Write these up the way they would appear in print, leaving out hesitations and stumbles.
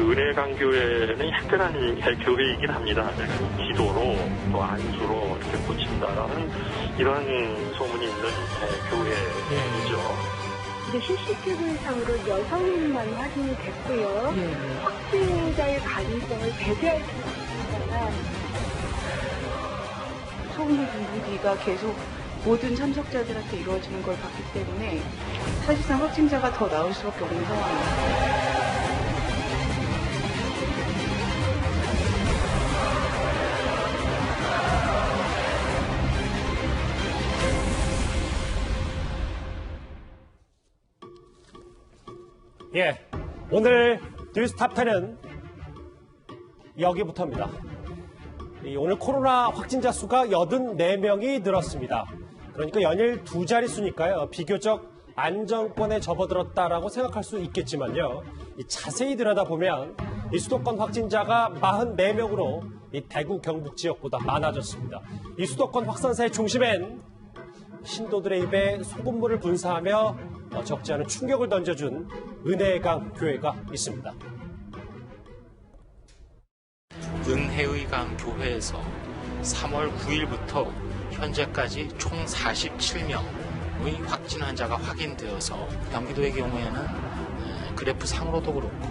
은혜강교회는 특별한 교회이긴 합니다. 기도로 또 안수로 이렇게 고친다라는 이러한 소문이 있는 교회이죠. 이제 CCTV상으로 여성만 확인이 됐고요. 확진자의 가능성을 배제할 수 있습니다. 소금의 분위기가 계속 모든 참석자들한테 이루어지는 걸 봤기 때문에 사실상 확진자가 더 나올 수밖에 없는 상황입니다. 예, 오늘 뉴스 탑10은 여기부터입니다. 오늘 코로나 확진자 수가 84명이 늘었습니다. 그러니까 연일 두 자릿수니까요. 비교적 안정권에 접어들었다라고 생각할 수 있겠지만요. 자세히 들여다보면 이 수도권 확진자가 44명으로 이 대구 경북 지역보다 많아졌습니다. 이 수도권 확산세의 중심엔 신도들의 입에 소금물을 분사하며 적지 않은 충격을 던져준 은혜의강 교회가 있습니다. 은혜의강 교회에서 3월 9일부터 현재까지 총 47명의 확진 환자가 확인되어서 경기도의 경우에는 그래프 상으로도 그렇고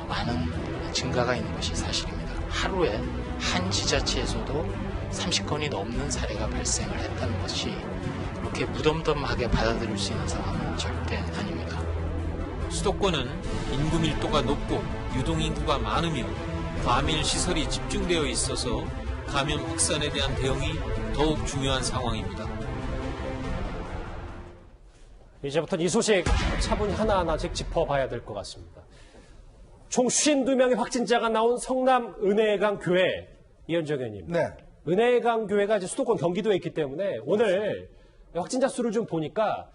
많은 증가가 있는 것이 사실입니다. 하루에 한 지자체에서도 30건이 넘는 사례가 발생을 했다는 것이 그렇게 무덤덤하게 받아들일 수 있는 상황은 절대 아닙니다. 수도권은 인구 밀도가 높고 유동인구가 많으며 과밀 시설이 집중되어 있어서 감염 확산에 대한 대응이 더욱 중요한 상황입니다. 이제부터는 이 소식 차분히 하나하나씩 짚어봐야 될 것 같습니다. 총 52명의 확진자가 나온 성남 은혜의강 교회 이현정 의원님. 네. 은혜의강 교회가 이제 수도권 경기도에 있기 때문에 오늘 확진자 수를 좀 보니까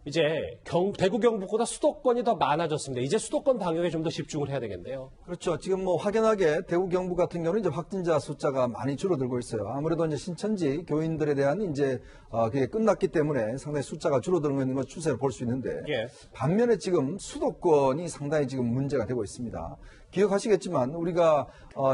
이제 대구 경북보다 수도권이 더 많아졌습니다. 이제 수도권 방역에 좀 더 집중을 해야 되겠네요. 그렇죠. 지금 뭐 확연하게 대구 경북 같은 경우는 이제 확진자 숫자가 많이 줄어들고 있어요. 아무래도 이제 신천지 교인들에 대한 이제 그게 끝났기 때문에 상당히 숫자가 줄어들고 있는 것 추세를 볼 수 있는데 예. 반면에 지금 수도권이 상당히 지금 문제가 되고 있습니다. 기억하시겠지만 우리가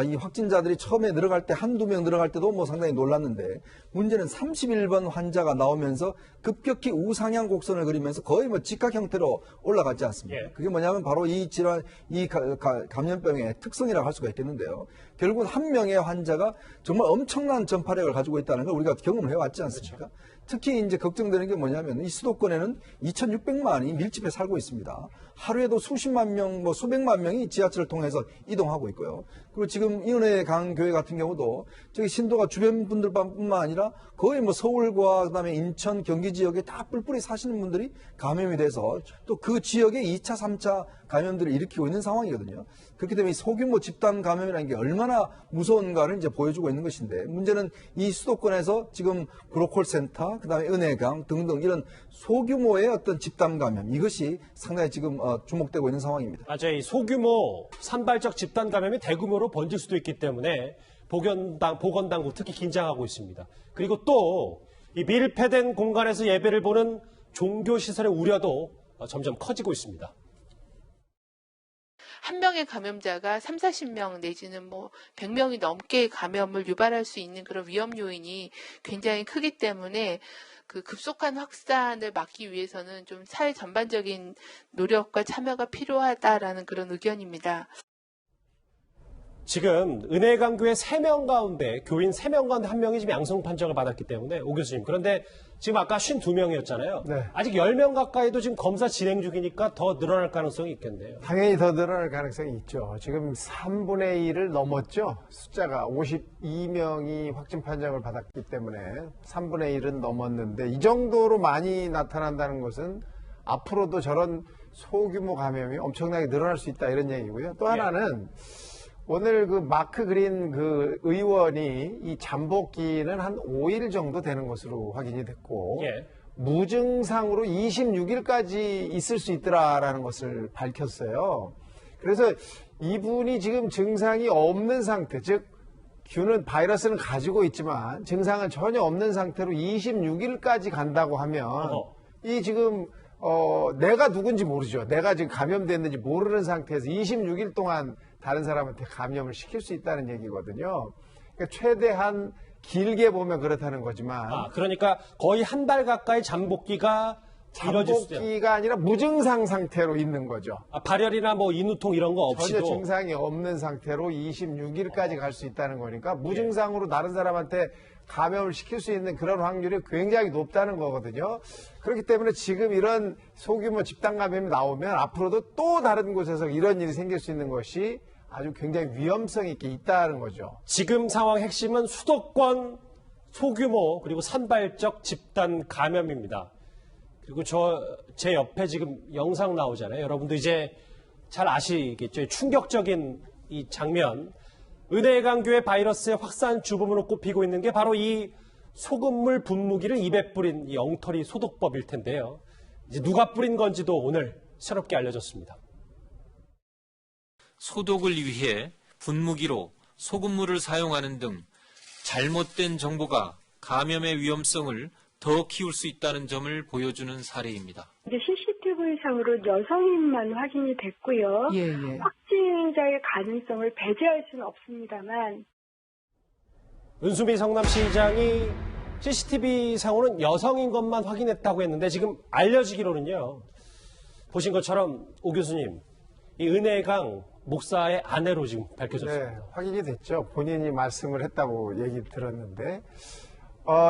이 확진자들이 처음에 늘어갈 때 한두 명 늘어갈 때도 뭐 상당히 놀랐는데 문제는 31번 환자가 나오면서 급격히 우상향 곡선을 그리면서 거의 뭐 직각 형태로 올라갔지 않습니까? 예. 그게 뭐냐면 바로 이 질환, 이 감염병의 특성이라고 할 수가 있겠는데요. 결국은 한 명의 환자가 정말 엄청난 전파력을 가지고 있다는 걸 우리가 경험을 해왔지 않습니까? 그렇죠. 특히 이제 걱정되는 게 뭐냐면 이 수도권에는 2,600만이 밀집해 살고 있습니다. 하루에도 수십만 명, 뭐 수백만 명이 지하철을 통해서 이동하고 있고요. 그리고 지금 은혜의강 교회 같은 경우도 저기 신도가 주변 분들뿐만 아니라 거의 뭐 서울과 그다음에 인천, 경기 지역에 다 뿔뿔이 사시는 분들이 감염이 돼서 또 그 지역에 2차, 3차 감염들을 일으키고 있는 상황이거든요. 그렇기 때문에 소규모 집단 감염이라는 게 얼마나 무서운가를 이제 보여주고 있는 것인데 문제는 이 수도권에서 지금 브로콜 센터, 그다음에 은혜강 등등 이런 소규모의 어떤 집단 감염 이것이 상당히 지금 주목되고 있는 상황입니다. 맞아요. 이 소규모 산발적 집단 감염이 대규모로 번질 수도 있기 때문에 보건당국 특히 긴장하고 있습니다. 그리고 또 이 밀폐된 공간에서 예배를 보는 종교시설의 우려도 점점 커지고 있습니다. 한 명의 감염자가 30-40명 내지는 뭐 100명이 넘게 감염을 유발할 수 있는 그런 위험 요인이 굉장히 크기 때문에 그 급속한 확산을 막기 위해서는 좀 사회 전반적인 노력과 참여가 필요하다라는 그런 의견입니다. 지금 은혜의강 교회 3명 가운데 교인 3명 가운데 1명이 지금 양성 판정을 받았기 때문에 오 교수님 그런데 지금 아까 52명이었잖아요. 네. 아직 10명 가까이도 지금 검사 진행 중이니까 더 늘어날 가능성이 있겠네요. 당연히 더 늘어날 가능성이 있죠. 지금 3분의 1을 넘었죠. 숫자가 52명이 확진 판정을 받았기 때문에 3분의 1은 넘었는데 이 정도로 많이 나타난다는 것은 앞으로도 저런 소규모 감염이 엄청나게 늘어날 수 있다 이런 얘기고요. 또 하나는 오늘 그 마크 그린 그 의원이 이 잠복기는 한 5일 정도 되는 것으로 확인이 됐고 무증상으로 26일까지 있을 수 있더라라는 것을 밝혔어요. 그래서 이분이 지금 증상이 없는 상태, 즉 바이러스는 가지고 있지만 증상은 전혀 없는 상태로 26일까지 간다고 하면 이 지금 내가 누군지 모르죠. 내가 지금 감염됐는지 모르는 상태에서 26일 동안 다른 사람한테 감염을 시킬 수 있다는 얘기거든요. 그러니까 최대한 길게 보면 그렇다는 거지만. 그러니까 거의 한 달 가까이 잠복기가 잠복기가 아니라 무증상 상태로 있는 거죠. 발열이나 뭐 인후통 이런 거 없이도 전혀 증상이 없는 상태로 26일까지 갈 수 있다는 거니까 무증상으로 다른 사람한테 감염을 시킬 수 있는 그런 확률이 굉장히 높다는 거거든요. 그렇기 때문에 지금 이런 소규모 집단 감염이 나오면 앞으로도 또 다른 곳에서 이런 일이 생길 수 있는 것이 아주 굉장히 위험성 있게 있다는 거죠. 지금 상황 핵심은 수도권 소규모 그리고 산발적 집단 감염입니다. 그리고 제 옆에 지금 영상 나오잖아요. 여러분도 이제 잘 아시겠죠. 충격적인 이 장면. 은혜강교회 바이러스의 확산 주범으로 꼽히고 있는 게 바로 이 소금물 분무기를 입에 뿌린 이 엉터리 소독법일 텐데요. 이제 누가 뿌린 건지도 오늘 새롭게 알려졌습니다. 소독을 위해 분무기로 소금물을 사용하는 등 잘못된 정보가 감염의 위험성을 더 키울 수 있다는 점을 보여주는 사례입니다. 이제 CCTV상으로 여성인만 확인이 됐고요. 확진자의 가능성을 배제할 수는 없습니다만. 은수미 성남시장이 CCTV상으로는 여성인 것만 확인했다고 했는데 지금 알려지기로는요. 보신 것처럼 오 교수님, 이 은혜강 목사의 아내로 지금 밝혀졌습니다. 네, 확인이 됐죠. 본인이 말씀을 했다고 얘기 들었는데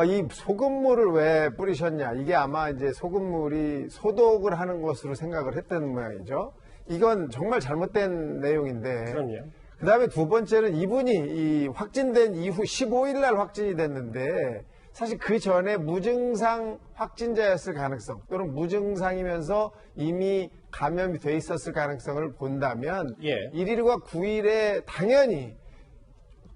이 소금물을 왜 뿌리셨냐. 이게 아마 이제 소금물이 소독을 하는 것으로 생각을 했던 모양이죠. 이건 정말 잘못된 내용인데. 그럼요. 그 다음에 두 번째는 이분이 이 확진된 이후 15일 날 확진이 됐는데 사실 그 전에 무증상 확진자였을 가능성 또는 무증상이면서 이미 감염이 돼 있었을 가능성을 본다면 1일과 9일에 당연히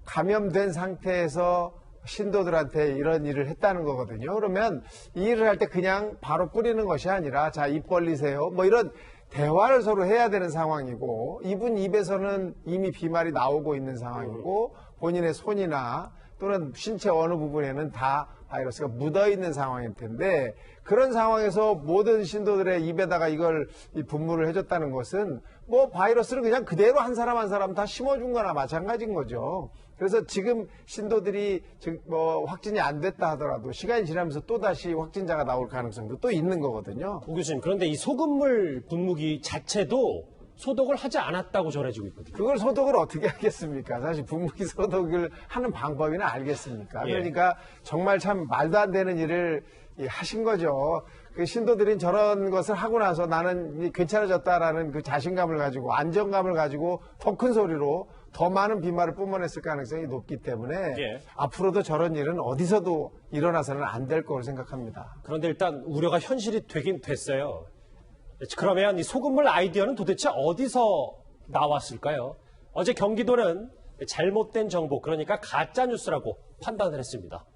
감염된 상태에서 신도들한테 이런 일을 했다는 거거든요. 그러면 이 일을 할 때 그냥 바로 뿌리는 것이 아니라 자, 입 벌리세요. 뭐 이런 대화를 서로 해야 되는 상황이고 이분 입에서는 이미 비말이 나오고 있는 상황이고 본인의 손이나 또는 신체 어느 부분에는 다 바이러스가 묻어 있는 상황일 텐데 그런 상황에서 모든 신도들의 입에다가 이걸 분무를 해줬다는 것은 뭐 바이러스를 그냥 그대로 한 사람 한 사람 다 심어준 거나 마찬가지인 거죠. 그래서 지금 신도들이 확진이 안 됐다 하더라도 시간이 지나면서 또다시 확진자가 나올 가능성도 또 있는 거거든요. 오 교수님, 그런데 이 소금물 분무기 자체도 소독을 하지 않았다고 전해지고 있거든요. 그걸 소독을 어떻게 하겠습니까? 사실 분무기 소독을 하는 방법이나 알겠습니까? 그러니까 정말 참 말도 안 되는 일을 하신 거죠. 그 신도들이 저런 것을 하고 나서 나는 괜찮아졌다라는 그 자신감을 가지고 안정감을 가지고 더 큰 소리로 더 많은 비말을 뿜어냈을 가능성이 높기 때문에 앞으로도 저런 일은 어디서도 일어나서는 안 될 거로 생각합니다. 그런데 일단 우려가 현실이 되긴 됐어요. 그러면 이 소금물 아이디어는 도대체 어디서 나왔을까요? 어제 경기도는 잘못된 정보, 그러니까 가짜뉴스라고 판단을 했습니다.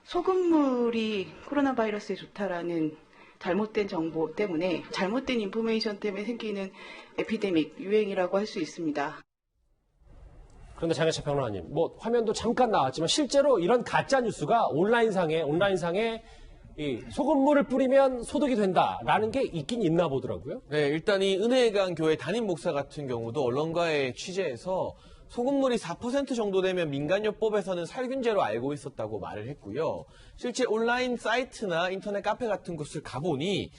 소금물이 코로나 바이러스에 좋다라는 잘못된 정보 때문에 잘못된 인포메이션 때문에 생기는 에피데믹, 유행이라고 할 수 있습니다. 그런데 장혜찬 평론가님, 뭐 화면도 잠깐 나왔지만 실제로 이런 가짜뉴스가 온라인상에 이 소금물을 뿌리면 소독이 된다라는 게 있긴 있나 보더라고요. 네, 일단 이 은혜강 교회 담임 목사 같은 경우도 언론과의 취재에서 소금물이 4% 정도 되면 민간요법에서는 살균제로 알고 있었다고 말을 했고요. 실제 온라인 사이트나 인터넷 카페 같은 곳을 가보니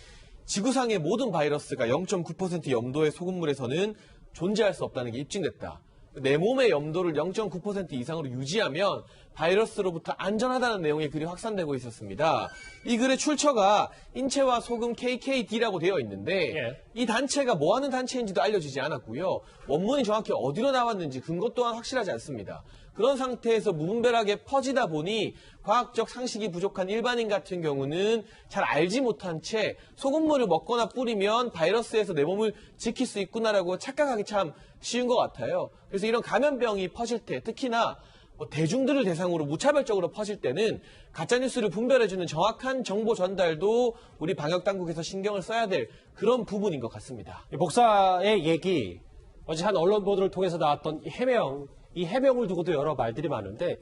지구상의 모든 바이러스가 0.9% 염도의 소금물에서는 존재할 수 없다는 게 입증됐다. 내 몸의 염도를 0.9% 이상으로 유지하면 바이러스로부터 안전하다는 내용의 글이 확산되고 있었습니다. 이 글의 출처가 인체와 소금 KKD라고 되어 있는데 이 단체가 뭐 하는 단체인지도 알려지지 않았고요. 원문이 정확히 어디로 나왔는지 근거 또한 확실하지 않습니다. 그런 상태에서 무분별하게 퍼지다 보니 과학적 상식이 부족한 일반인 같은 경우는 잘 알지 못한 채 소금물을 먹거나 뿌리면 바이러스에서 내 몸을 지킬 수 있구나라고 착각하기 참 쉬운 것 같아요. 그래서 이런 감염병이 퍼질 때 특히나 대중들을 대상으로 무차별적으로 퍼질 때는 가짜뉴스를 분별해주는 정확한 정보 전달도 우리 방역당국에서 신경을 써야 될 그런 부분인 것 같습니다. 목사의 얘기, 어제 한 언론 보도를 통해서 나왔던 이 해명을 두고도 여러 말들이 많은데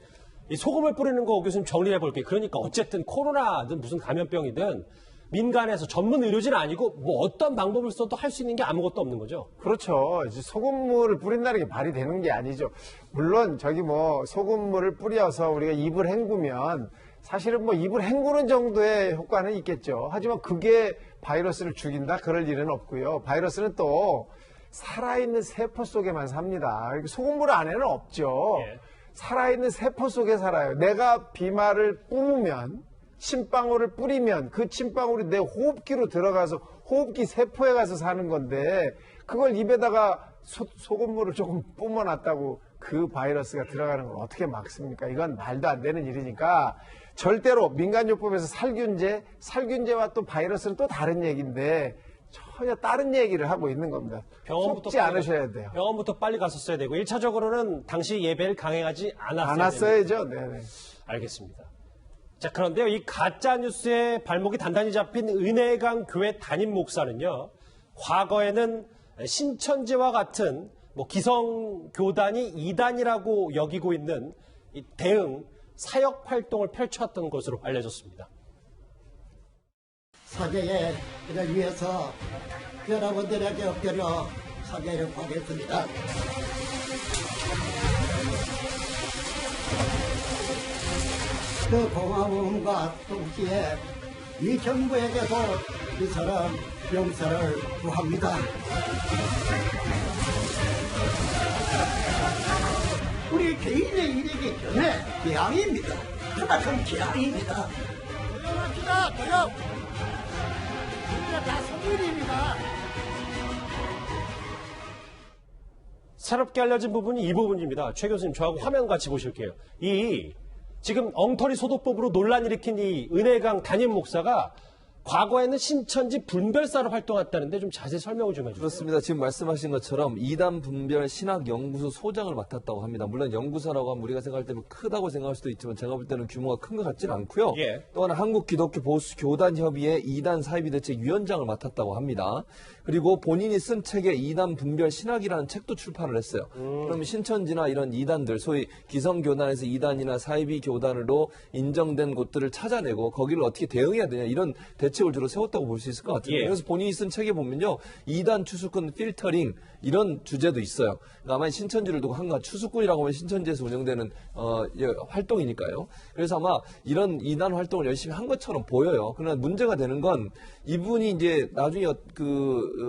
이 소금을 뿌리는 거 교수님 정리해 볼게요. 그러니까 어쨌든 코로나든 무슨 감염병이든 민간에서 전문 의료진 아니고 뭐 어떤 방법을 써도 할 수 있는 게 아무것도 없는 거죠. 그렇죠. 이제 소금물을 뿌린다는 게 말이 되는 게 아니죠. 물론 저기 뭐 소금물을 뿌려서 우리가 입을 헹구면 사실은 뭐 입을 헹구는 정도의 효과는 있겠죠. 하지만 그게 바이러스를 죽인다? 그럴 일은 없고요. 바이러스는 또 살아있는 세포 속에만 삽니다. 소금물 안에는 없죠. 예. 살아있는 세포 속에 살아요. 내가 비말을 뿜으면, 침방울을 뿌리면 그 침방울이 내 호흡기로 들어가서 호흡기 세포에 가서 사는 건데 그걸 입에다가 소금물을 조금 뿜어놨다고 그 바이러스가 들어가는 걸 어떻게 막습니까? 이건 말도 안 되는 일이니까 절대로 민간요법에서 살균제와 또 바이러스는 또 다른 얘기인데 전혀 다른 얘기를 하고 있는 겁니다. 속지 않으셔야 돼요. 병원부터 빨리 갔었어야 되고 1차적으로는 당시 예배를 강행하지 않았어야죠. 네네. 알겠습니다. 자, 그런데요, 이 가짜뉴스에 발목이 단단히 잡힌 은혜강 교회 담임 목사는요, 과거에는 신천지와 같은 뭐 기성교단이 이단이라고 여기고 있는 이 대응 사역 활동을 펼쳐왔던 것으로 알려졌습니다. 사죄의 일을 위해서 여러분들에게 엎드려 사죄를 구하겠습니다. 그 고마움과 동시에 이 정부에게도 이 사람 용서를 구합니다. 우리 개인의 일이기 전에 재앙입니다. 그만큼 재앙입니다. 도용합시다. 도용. 우리가 다 성인입니다. 새롭게 알려진 부분이 이 부분입니다. 최 교수님, 저하고 화면 같이 보실게요. 지금 엉터리 소도법으로 논란 일으킨 이 은혜강 담임 목사가 과거에는 신천지 분별사로 활동했다는데 좀 자세히 설명을 좀 해주세요. 그렇습니다. 지금 말씀하신 것처럼 이단 분별 신학연구소 소장을 맡았다고 합니다. 물론 연구소라고 하면 우리가 생각할 때는 크다고 생각할 수도 있지만 제가 볼 때는 규모가 큰 것 같지는 않고요. 예. 또한 한국기독교 보수교단협의회 이단 사이비대책위원장을 맡았다고 합니다. 그리고 본인이 쓴 책에 이단 분별 신학이라는 책도 출판을 했어요. 그럼 신천지나 이런 이단들, 소위 기성교단에서 이단이나 사이비교단으로 인정된 곳들을 찾아내고 거기를 어떻게 대응해야 되냐 이런 대책을 주로 세웠다고 볼 수 있을 것 같아요. 예. 그래서 본인이 쓴 책에 보면요. 이단 추수꾼 필터링 이런 주제도 있어요. 그러니까 아마 신천지를 두고 한가 추수꾼이라고 하면 신천지에서 운영되는 활동이니까요. 그래서 아마 이런 이단 활동을 열심히 한 것처럼 보여요. 그러나 문제가 되는 건 이분이 이제 나중에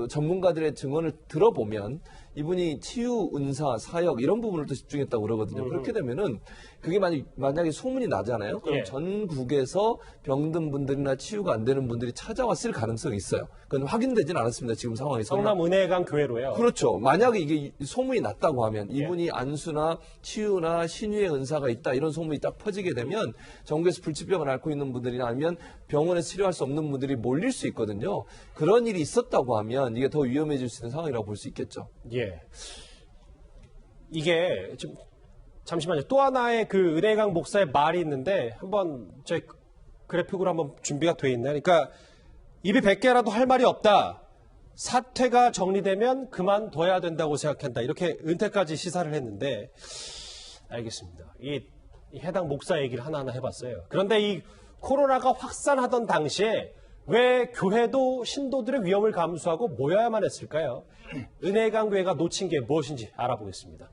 전문가들의 증언을 들어보면 이분이 치유, 은사, 사역 이런 부분을 또 집중했다고 그러거든요. 그렇게 되면은 그게 만약에 소문이 나잖아요. 그럼 예. 전국에서 병든 분들이나 치유가 안 되는 분들이 찾아왔을 가능성이 있어요. 그건 확인되진 않았습니다. 지금 상황에서. 성남 은혜강 교회로요. 그렇죠. 만약에 이게 소문이 났다고 하면 이분이 안수나 치유나 신유의 은사가 있다 이런 소문이 딱 퍼지게 되면 전국에서 불치병을 앓고 있는 분들이나 아니면 병원에서 치료할 수 없는 분들이 몰릴 수 있거든요. 그런 일이 있었다고 하면 이게 더 위험해질 수 있는 상황이라고 볼 수 있겠죠. 예. 이게 좀 잠시만요. 또 하나의 그 은혜강 목사의 말이 있는데 한번 저희 그래픽으로 한번 준비가 돼 있나요? 그러니까 입이 100개라도 할 말이 없다. 사퇴가 정리되면 그만둬야 된다고 생각한다. 이렇게 은퇴까지 시사를 했는데 알겠습니다. 이 해당 목사 얘기를 하나하나 해봤어요. 그런데 이 코로나가 확산하던 당시에 왜 교회도 신도들의 위험을 감수하고 모여야만 했을까요? 은혜강 교회가 놓친 게 무엇인지 알아보겠습니다.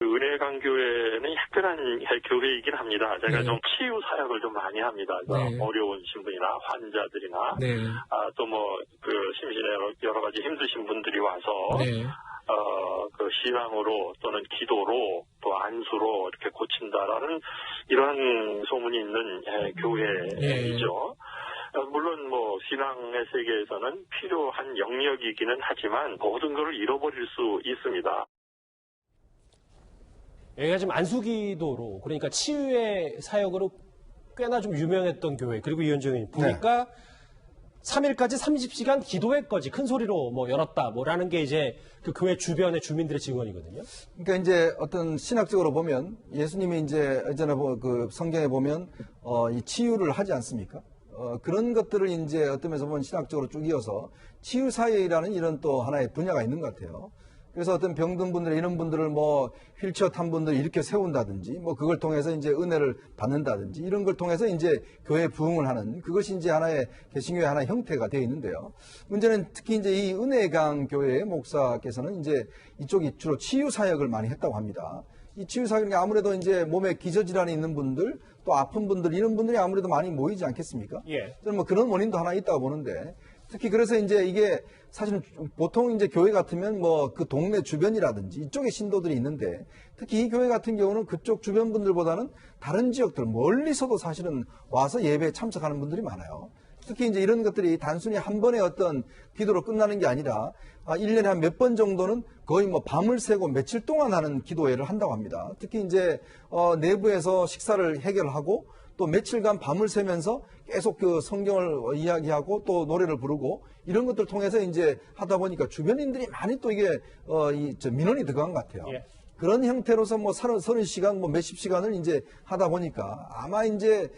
은혜강 교회는 특별한 교회이긴 합니다. 제가 좀 치유 사역을 좀 많이 합니다. 어려운 신분이나 환자들이나 또 뭐 그 심신에 여러 가지 힘드신 분들이 와서 그 신앙으로 또는 기도로 또 안수로 이렇게 고친다라는 이러한 소문이 있는 교회이죠. 물론 뭐 신앙의 세계에서는 필요한 영역이기는 하지만 모든 것을 잃어버릴 수 있습니다. 여기가 지금 안수기도로 그러니까 치유의 사역으로 꽤나 좀 유명했던 교회. 그리고 이현정이 보니까 3일까지 30시간 기도회까지 큰 소리로 뭐 열었다 뭐라는 게 이제 그 교회 주변의 주민들의 증언이거든요. 그러니까 이제 어떤 신학적으로 보면 예수님이 이제 예전에 그 성경에 보면 이 치유를 하지 않습니까? 그런 것들을 이제 어떤 면에서 보면 신학적으로 쭉 이어서 치유 사역이라는 이런 또 하나의 분야가 있는 것 같아요. 그래서 어떤 병든 분들, 이런 분들을 뭐 휠체어 탄 분들 이렇게 세운다든지, 뭐 그걸 통해서 이제 은혜를 받는다든지, 이런 걸 통해서 이제 교회 부흥을 하는, 그것이 이제 하나의 개신교의 하나의 형태가 되어 있는데요. 문제는 특히 이제 이 은혜강 교회의 목사께서는 이제 이쪽이 주로 치유 사역을 많이 했다고 합니다. 이 치유 사역이 아무래도 이제 몸에 기저질환이 있는 분들, 또 아픈 분들, 이런 분들이 아무래도 많이 모이지 않겠습니까? 예. 저는 뭐 그런 원인도 하나 있다고 보는데, 특히 그래서 이제 이게 사실은 보통 이제 교회 같으면 뭐 그 동네 주변이라든지 이쪽에 신도들이 있는데, 특히 이 교회 같은 경우는 그쪽 주변 분들보다는 다른 지역들 멀리서도 사실은 와서 예배에 참석하는 분들이 많아요. 특히 이제 이런 것들이 단순히 한 번의 어떤 기도로 끝나는 게 아니라 1년에 한 몇 번 정도는 거의 뭐 밤을 새고 며칠 동안 하는 기도회를 한다고 합니다. 특히 이제 내부에서 식사를 해결하고 또 며칠간 밤을 새면서 계속 그 성경을 이야기하고 또 노래를 부르고 이런 것들 통해서 이제 하다 보니까 주변인들이 많이 또 이게 민원이 들어간 것 같아요. 예. 그런 형태로서 뭐 30시간, 뭐 몇십 시간을 이제 하다 보니까 아마 이제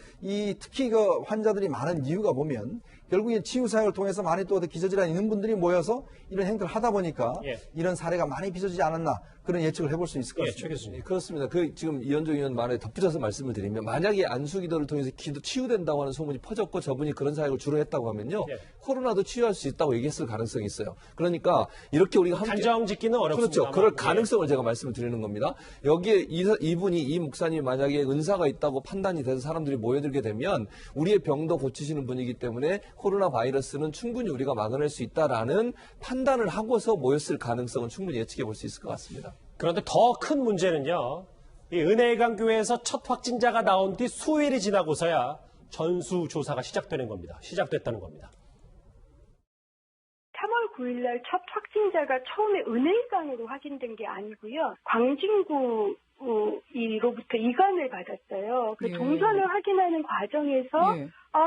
특히 그 환자들이 많은 이유가 보면 결국에 치유사역을 통해서 많이 또 기저질환 있는 분들이 모여서 이런 행동을 하다 보니까 예. 이런 사례가 많이 빚어지지 않았나 그런 예측을 해볼 수 있을 것 같습니다. 예, 그렇습니다. 지금 이현종 의원 말에 덧붙여서 말씀을 드리면 만약에 안수기도를 통해서 치유된다고 하는 소문이 퍼졌고 저분이 그런 사역을 주로 했다고 하면요. 예. 코로나도 치유할 수 있다고 얘기했을 가능성이 있어요. 그러니까 이렇게 우리가 함께 단정 짓기는 어렵습니다. 그렇죠. 그럴 가능성을 제가 말씀을 드리는 겁니다. 여기에 이 목사님이 만약에 은사가 있다고 판단이 돼서 사람들이 모여들게 되면 우리의 병도 고치시는 분이기 때문에 코로나 바이러스는 충분히 우리가 막아낼 수 있다라는 판단을 하고서 모였을 가능성은 충분히 예측해 볼 수 있을 것 같습니다. 그런데 더 큰 문제는요. 이 은혜강 교회에서 첫 확진자가 나온 뒤 수일이 지나고서야 전수조사가 시작됐다는 겁니다. 3월 9일 날 첫 확진자가 처음에 은혜강으로 확인된 게 아니고요. 광진구로부터 이관을 받았어요. 그 동선을 확인하는 과정에서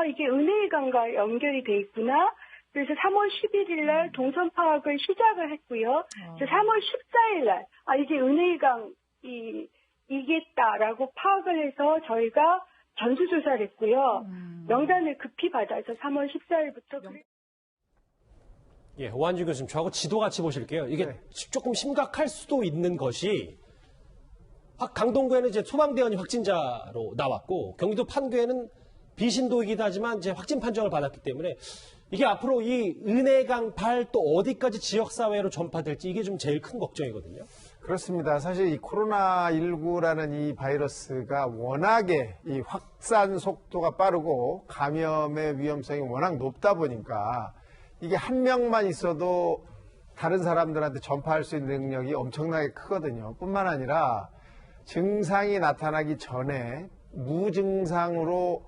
이게 은혜강과 연결이 돼 있구나. 그래서 3월 11일 날 동선 파악을 시작을 했고요. 그래서 3월 14일 날 이게 은혜강이겠다라고 파악을 해서 저희가 전수조사를 했고요. 명단을 급히 받아서 3월 14일부터 예, 오한주 교수님, 저하고 지도 같이 보실게요. 이게 조금 심각할 수도 있는 것이 강동구에는 이제 소망대원이 확진자로 나왔고 경기도 판교에는 비신도이기도 하지만 이제 확진 판정을 받았기 때문에 이게 앞으로 이 은혜강 발 또 어디까지 지역사회로 전파될지 이게 좀 제일 큰 걱정이거든요. 그렇습니다. 사실 이 코로나19라는 이 바이러스가 워낙에 이 확산 속도가 빠르고 감염의 위험성이 워낙 높다 보니까 이게 한 명만 있어도 다른 사람들한테 전파할 수 있는 능력이 엄청나게 크거든요. 뿐만 아니라 증상이 나타나기 전에 무증상으로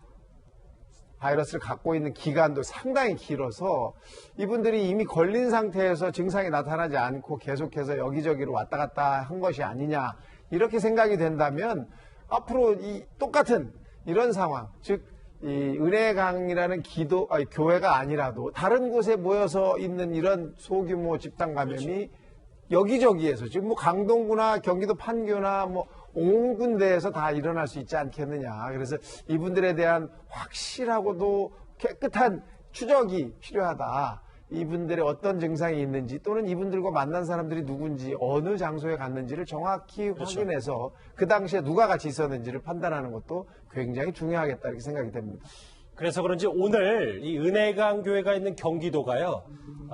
바이러스를 갖고 있는 기간도 상당히 길어서 이분들이 이미 걸린 상태에서 증상이 나타나지 않고 계속해서 여기저기로 왔다 갔다 한 것이 아니냐 이렇게 생각이 된다면 앞으로 이 똑같은 이런 상황, 즉 이 은혜강이라는 교회가 아니라도 다른 곳에 모여서 있는 이런 소규모 집단 감염이 여기저기에서 지금 뭐 강동구나 경기도 판교나 뭐 온 군데에서 다 일어날 수 있지 않겠느냐. 그래서 이분들에 대한 확실하고도 깨끗한 추적이 필요하다. 이분들의 어떤 증상이 있는지 또는 이분들과 만난 사람들이 누군지 어느 장소에 갔는지를 정확히 확인해서 그 당시에 누가 같이 있었는지를 판단하는 것도 굉장히 중요하겠다 이렇게 생각이 됩니다. 그래서 그런지 오늘 이 은혜강 교회가 있는 경기도가요.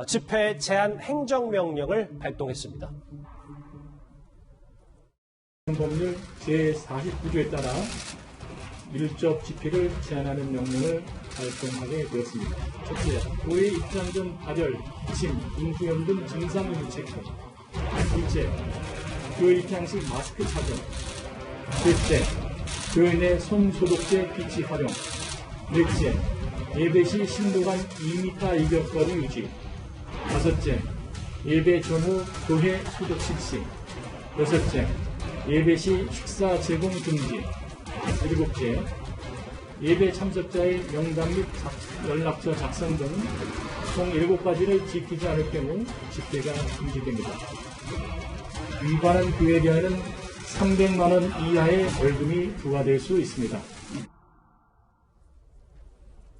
집회 제한 행정명령을 발동했습니다. 법률 제49조에 따라 밀접 집회를 제한하는 명령을 발동하게 되었습니다. 첫째, 교회 입장 전 발열, 기침, 인후염 등 증상 유무 체크. 둘째, 교회 입장 시 마스크 착용. 셋째, 교회 내 손소독제 비치 활용. 넷째, 예배 시 신도간 2m 이격거리 유지. 다섯째, 예배 전후 교회 소독 실시. 여섯째, 예배 시 식사 제공 금지. 일곱째, 예배 참석자의 명단 및 연락처 작성 등 총 7가지를 지키지 않을 경우 집회가 금지됩니다. 위반한 교회에 대하여는 300만 원 이하의 벌금이 부과될 수 있습니다.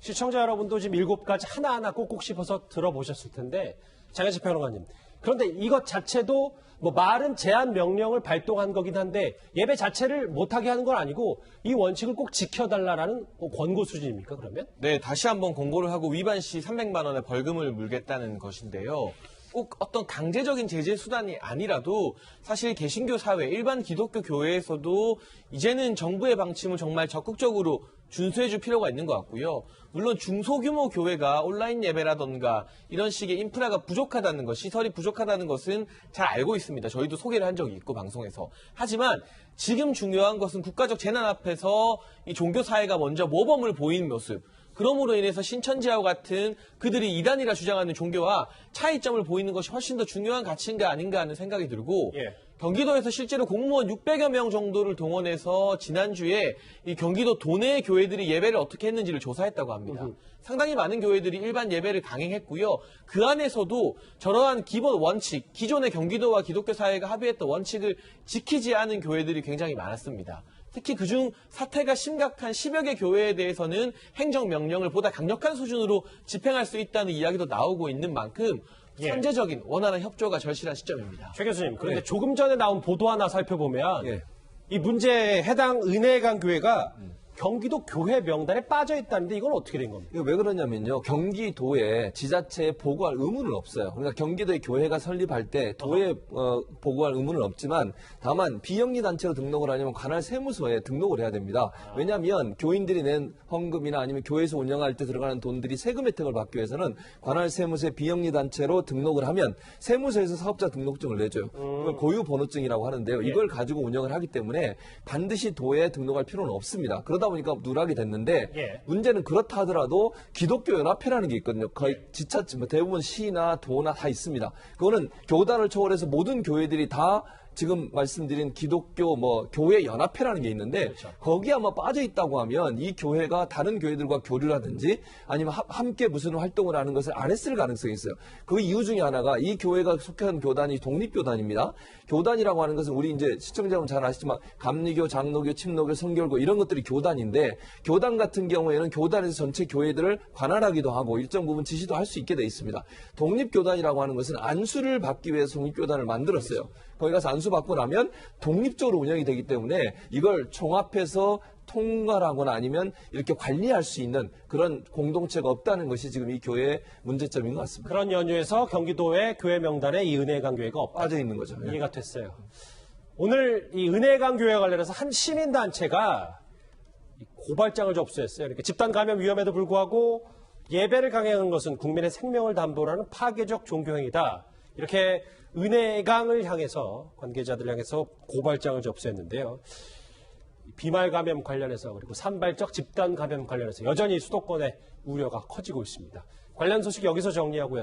시청자 여러분도 지금 7가지 하나하나 꼭꼭 씹어서 들어보셨을 텐데 장혜지 평론가님, 그런데 이것 자체도 뭐 말은 제한 명령을 발동한 거긴 한데 예배 자체를 못하게 하는 건 아니고 이 원칙을 꼭 지켜달라라는 권고 수준입니까 그러면? 네, 다시 한번 권고를 하고 위반 시 300만 원의 벌금을 물겠다는 것인데요. 꼭 어떤 강제적인 제재 수단이 아니라도 사실 개신교 사회, 일반 기독교 교회에서도 이제는 정부의 방침을 정말 적극적으로 준수해줄 필요가 있는 것 같고요. 물론 중소규모 교회가 온라인 예배라던가 이런 식의 인프라가 부족하다는 것, 시설이 부족하다는 것은 잘 알고 있습니다. 저희도 소개를 한 적이 있고 방송에서. 하지만 지금 중요한 것은 국가적 재난 앞에서 이 종교사회가 먼저 모범을 보이는 모습, 그러므로 인해서 신천지와 같은 그들이 이단이라 주장하는 종교와 차이점을 보이는 것이 훨씬 더 중요한 가치인가 아닌가 하는 생각이 들고 경기도에서 실제로 공무원 600여 명 정도를 동원해서 지난주에 이 경기도 도내 교회들이 예배를 어떻게 했는지를 조사했다고 합니다. 상당히 많은 교회들이 일반 예배를 강행했고요. 그 안에서도 저러한 기본 원칙, 기존의 경기도와 기독교 사회가 합의했던 원칙을 지키지 않은 교회들이 굉장히 많았습니다. 특히 그중 사태가 심각한 10여 개 교회에 대해서는 행정명령을 보다 강력한 수준으로 집행할 수 있다는 이야기도 나오고 있는 만큼 선제적인 원활한 협조가 절실한 시점입니다. 최 교수님, 그런데 조금 전에 나온 보도 하나 살펴보면 이 문제에 해당 은혜강 교회가 경기도 교회 명단에 빠져 있다는데 이건 어떻게 된 겁니까? 이거 왜 그러냐면요. 경기도에 지자체에 보고할 의무는 없어요. 그러니까 경기도에 교회가 설립할 때 도에 보고할 의무는 없지만 다만 비영리 단체로 등록을 하려면 관할 세무서에 등록을 해야 됩니다. 왜냐하면 교인들이 낸 헌금이나 아니면 교회에서 운영할 때 들어가는 돈들이 세금 혜택을 받기 위해서는 관할 세무서에 비영리 단체로 등록을 하면 세무서에서 사업자 등록증을 내줘요. 그걸 고유번호증이라고 하는데요. 이걸 가지고 운영을 하기 때문에 반드시 도에 등록할 필요는 없습니다. 그러다 보니까 누락이 됐는데 문제는 그렇다 하더라도 기독교 연합회라는 게 있거든요. 거의 지자체 대부분 시나 도나 다 있습니다. 그거는 교단을 초월해서 모든 교회들이 다 지금 말씀드린 기독교 교회 연합회라는 게 있는데 거기에 아마 빠져 있다고 하면 이 교회가 다른 교회들과 교류라든지 아니면 함께 무슨 활동을 하는 것을 안 했을 가능성이 있어요. 그 이유 중에 하나가 이 교회가 속한 교단이 독립교단입니다. 교단이라고 하는 것은 우리 이제 시청자분 잘 아시지만 감리교, 장로교, 침노교, 성결교 이런 것들이 교단인데 교단 같은 경우에는 교단에서 전체 교회들을 관할하기도 하고 일정 부분 지시도 할 수 있게 돼 있습니다. 독립교단이라고 하는 것은 안수를 받기 위해서 독립교단을 만들었어요. 거기 가서 안수받고 나면 독립적으로 운영이 되기 때문에 이걸 종합해서 통과하거나 아니면 이렇게 관리할 수 있는 그런 공동체가 없다는 것이 지금 이 교회의 문제점인 것 같습니다. 그런 연유에서 경기도의 교회 명단에 이 은혜강 교회가 빠져 있는 거죠. 이해가 됐어요. 오늘 이 은혜강 교회와 관련해서 한 시민단체가 고발장을 접수했어요. 이렇게 집단 감염 위험에도 불구하고 예배를 강행한 것은 국민의 생명을 담보로 하는 파괴적 종교행위다. 이렇게 은혜강을 향해서 관계자들 향해서 고발장을 접수했는데요. 비말 감염 관련해서 그리고 산발적 집단 감염 관련해서 여전히 수도권의 우려가 커지고 있습니다. 관련 소식 여기서 정리하고요.